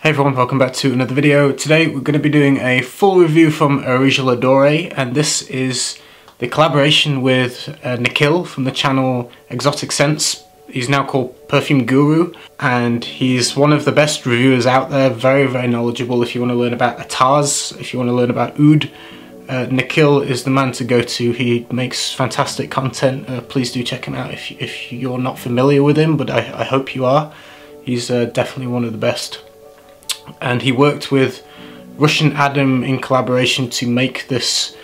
Hey everyone, welcome back to another video. Today we're going to be doing a full review from Areej le Dore, and this is the collaboration with Nikhil from the channel Exotic Scents. He's now called Perfume Guru, and he's one of the best reviewers out there. Very knowledgeable if you want to learn about atars, if you want to learn about oud. Nikhil is the man to go to. He makes fantastic content. Please do check him out if you're not familiar with him, but I hope you are. He's definitely one of the best. And he worked with Russian Adam in collaboration to make this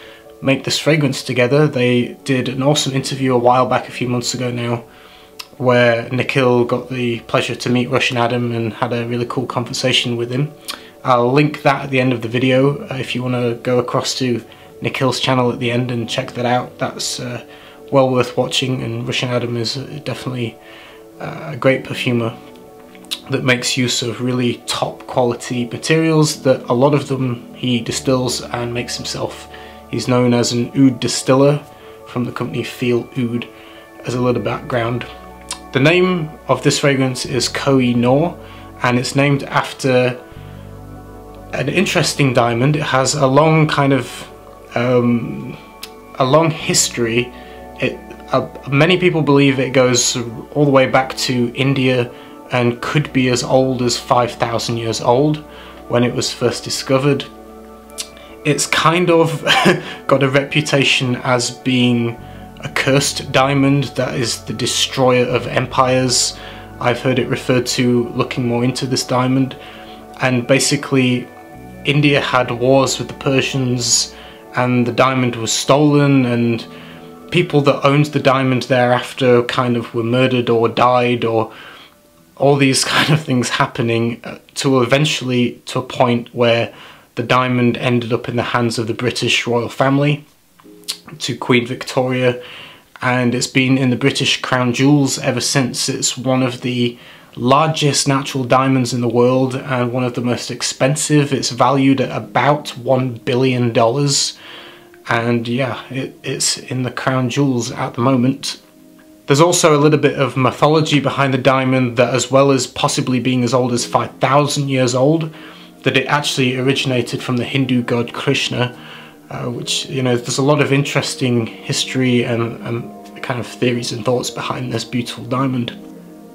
fragrance together. They did an awesome interview a while back, a few months ago now, where Nikhil got the pleasure to meet Russian Adam and had a really cool conversation with him. I'll link that at the end of the video if you want to go across to Nikhil's channel at the end and check that out. That's well worth watching, and Russian Adam is definitely a great perfumer that makes use of really top quality materials that a lot of them he distills and makes himself. He's known as an oud distiller from the company Feel Oud. As a little background, the name of this fragrance is Koh-i-Noor, and it's named after an interesting diamond. It has a long kind of a long history. Many people believe it goes all the way back to India and could be as old as 5,000 years old when it was first discovered. It's kind of got a reputation as being a cursed diamond that is the destroyer of empires. I've heard it referred to looking more into this diamond, and basically India had wars with the Persians and the diamond was stolen, and people that owned the diamond thereafter kind of were murdered or died, or all these kind of things happening to eventually to a point where the diamond ended up in the hands of the British royal family, to Queen Victoria, and it's been in the British crown jewels ever since. It's one of the largest natural diamonds in the world and one of the most expensive. It's valued at about $1 billion, and yeah, it's in the crown jewels at the moment. There's also a little bit of mythology behind the diamond, that as well as possibly being as old as 5,000 years old, that it actually originated from the Hindu god Krishna, which, you know, there's a lot of interesting history and kind of theories and thoughts behind this beautiful diamond.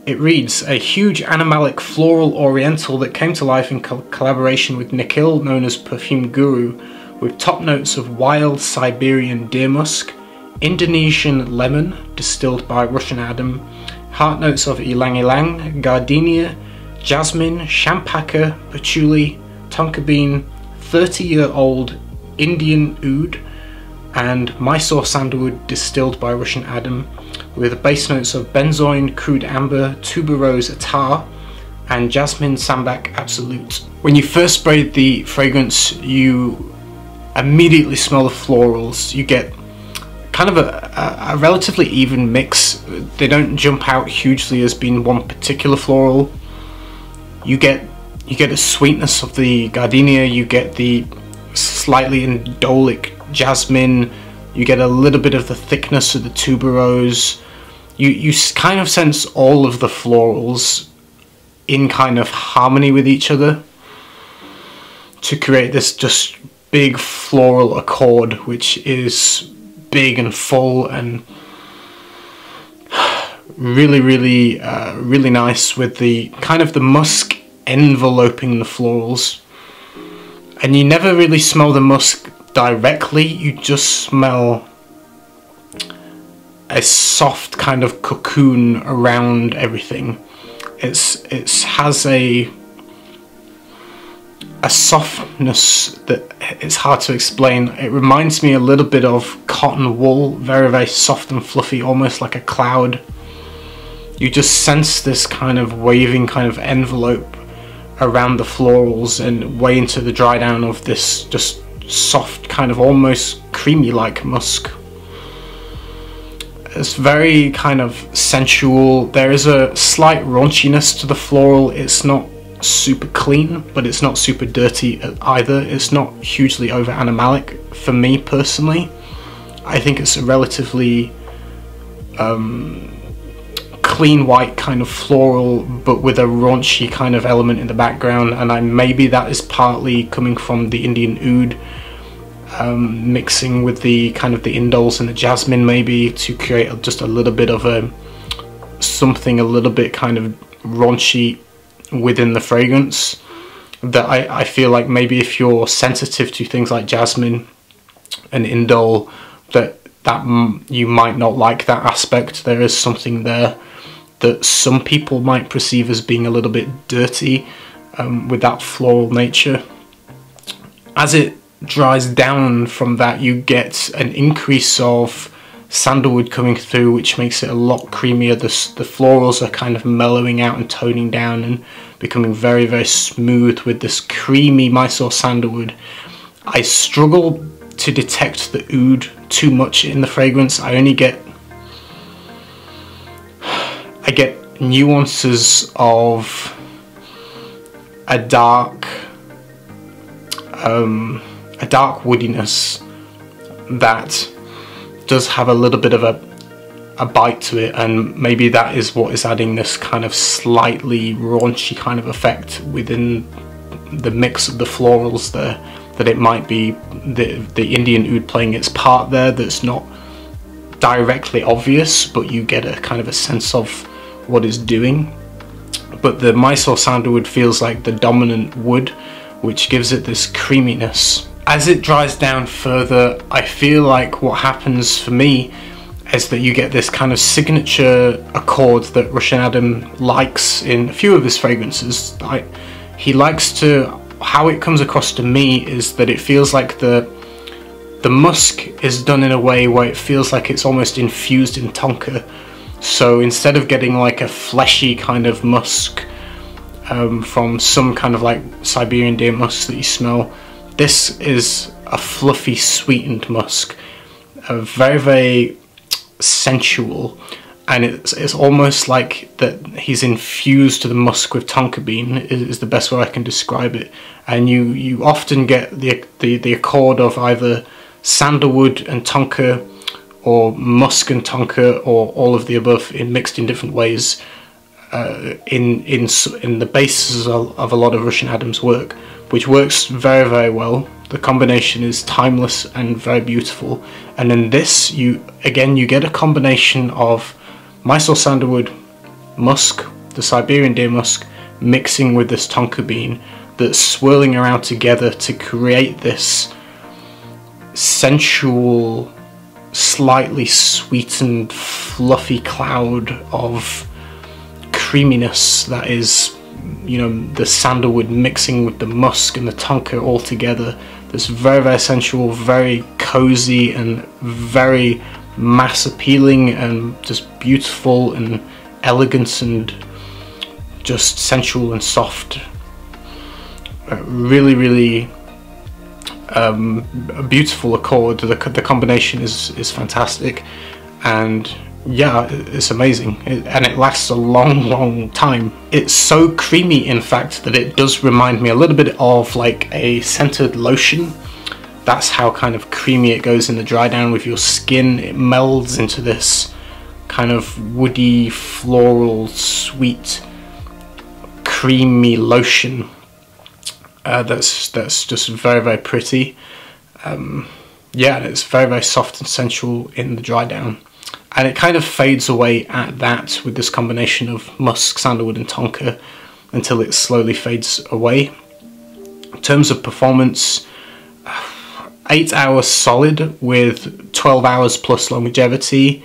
It reads, a huge animalic floral oriental that came to life in collaboration with Nikhil, known as Perfume Guru, with top notes of wild Siberian deer musk, Indonesian lemon, distilled by Russian Adam, heart notes of ylang-ylang, gardenia, jasmine, champaca, patchouli, tonka bean, 30-year-old Indian oud, and Mysore sandalwood, distilled by Russian Adam, with base notes of benzoin, crude amber, tuberose attar, and jasmine sambac absolute. When you first spray the fragrance, you immediately smell the florals. You get kind of a relatively even mix. They don't jump out hugely as being one particular floral. You get a sweetness of the gardenia, you get the slightly indolic jasmine, you get a little bit of the thickness of the tuberose. You kind of sense all of the florals in kind of harmony with each other to create this just big floral accord, which is big and full and really nice, with the kind of the musk enveloping the florals. And you never really smell the musk directly, you just smell a soft kind of cocoon around everything. It has a softness that it's hard to explain. It reminds me a little bit of cotton wool, very soft and fluffy, almost like a cloud. You just sense this kind of waving kind of envelope around the florals and way into the dry down of this just soft kind of almost creamy like musk. It's very kind of sensual. There is a slight raunchiness to the floral. It's not super clean, but it's not super dirty either. It's not hugely over animalic for me personally. I think it's a relatively clean white kind of floral, but with a raunchy kind of element in the background, and maybe that is partly coming from the Indian oud, mixing with the kind of the indoles and the jasmine, maybe to create just a little bit of something a little bit kind of raunchy within the fragrance. That I feel like maybe if you're sensitive to things like jasmine and indole, that you might not like that aspect. There is something there that some people might perceive as being a little bit dirty, with that floral nature. As it dries down from that, you get an increase of sandalwood coming through, which makes it a lot creamier. The florals are kind of mellowing out and toning down and becoming very, very smooth with this creamy Mysore sandalwood. I struggle to detect the oud too much in the fragrance. I get nuances of a dark woodiness that does have a little bit of a bite to it, and maybe that is what is adding this kind of slightly raunchy kind of effect within the mix of the florals there. That it might be the Indian oud playing its part there, that's not directly obvious, but you get a kind of a sense of what it's doing. But the Mysore sandalwood feels like the dominant wood, which gives it this creaminess. As it dries down further, I feel like what happens for me is that you get this kind of signature accord that Russian Adam likes in a few of his fragrances. He likes to, how it comes across to me is that it feels like the musk is done in a way where it feels like it's almost infused in tonka. So instead of getting like a fleshy kind of musk from some kind of like Siberian deer musk that you smell, this is a fluffy sweetened musk, very, very sensual, and it's almost like that he's infused the musk with tonka bean is the best way I can describe it. And you often get the accord of either sandalwood and tonka, or musk and tonka, or all of the above mixed in different ways in the basis of a lot of Russian Adam's work, which works very, very well. The combination is timeless and very beautiful. And in this, you get a combination of Mysore sandalwood, musk, the Siberian deer musk, mixing with this tonka bean that's swirling around together to create this sensual, slightly sweetened, fluffy cloud of creaminess that is, you know, the sandalwood mixing with the musk and the tonka all together. That's very, very sensual, very cozy, and very mass appealing, and just beautiful and elegant and just sensual and soft. Really, really a beautiful accord. The combination is fantastic, and yeah, it's amazing, and it lasts a long time. It's so creamy, in fact, that it does remind me a little bit of like a scented lotion. That's how kind of creamy it goes in the dry down with your skin. It melds into this kind of woody, floral, sweet, creamy lotion that's just very, very pretty. Yeah, it's very, very soft and sensual in the dry down. And it kind of fades away at that with this combination of musk, sandalwood and tonka until it slowly fades away. In terms of performance, 8 hours solid with 12 hours plus longevity.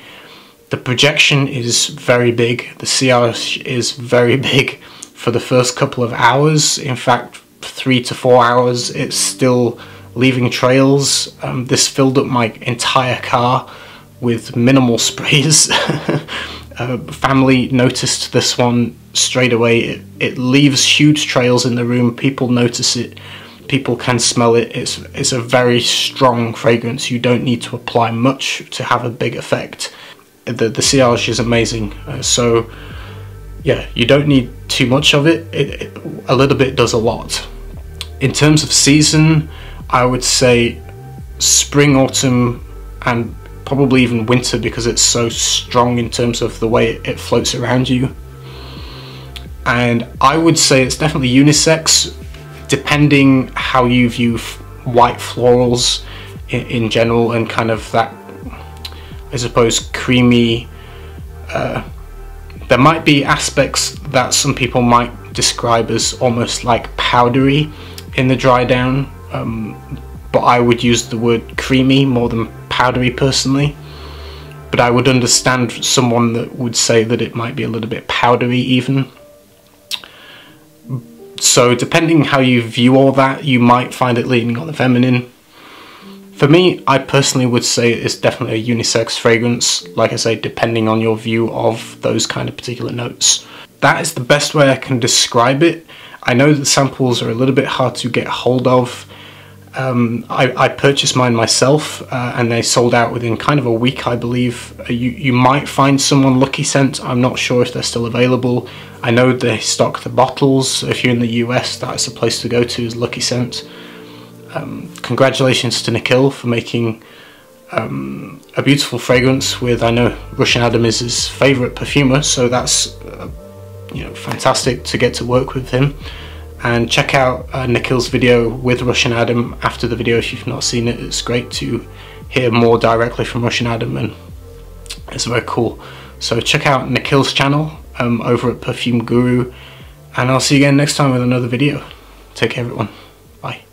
The projection is very big. The CR is very big for the first couple of hours. In fact, 3 to 4 hours, it's still leaving trails. This filled up my entire car with minimal sprays. Family noticed this one straight away. It leaves huge trails in the room. People notice it. People can smell it. It's a very strong fragrance. You don't need to apply much to have a big effect. The sillage is amazing. So yeah, you don't need too much of it. A little bit does a lot. In terms of season, I would say spring, autumn, and probably even winter, because it's so strong in terms of the way it floats around you. And I would say it's definitely unisex, depending how you view white florals in general, and kind of that, I suppose, creamy, there might be aspects that some people might describe as almost like powdery in the dry down, but I would use the word creamy more than powdery personally. But I would understand someone that would say that it might be a little bit powdery even. So depending how you view all that, you might find it leaning on the feminine. For me, I personally would say it's definitely a unisex fragrance, like I say, depending on your view of those kind of particular notes. That is the best way I can describe it. I know that samples are a little bit hard to get hold of. I purchased mine myself, and they sold out within kind of a week, I believe. You might find some on Lucky Scent. I'm not sure if they're still available. I know they stock the bottles. If you're in the US, that's a place to go to, is Lucky Scent. Congratulations to Nikhil for making a beautiful fragrance with, I know Russian Adam is his favourite perfumer, so that's you know, fantastic to get to work with him. And check out Nikhil's video with Russian Adam after the video if you've not seen it. It's great to hear more directly from Russian Adam, and it's very cool. So check out Nikhil's channel over at Perfume Guru, and I'll see you again next time with another video. Take care everyone. Bye.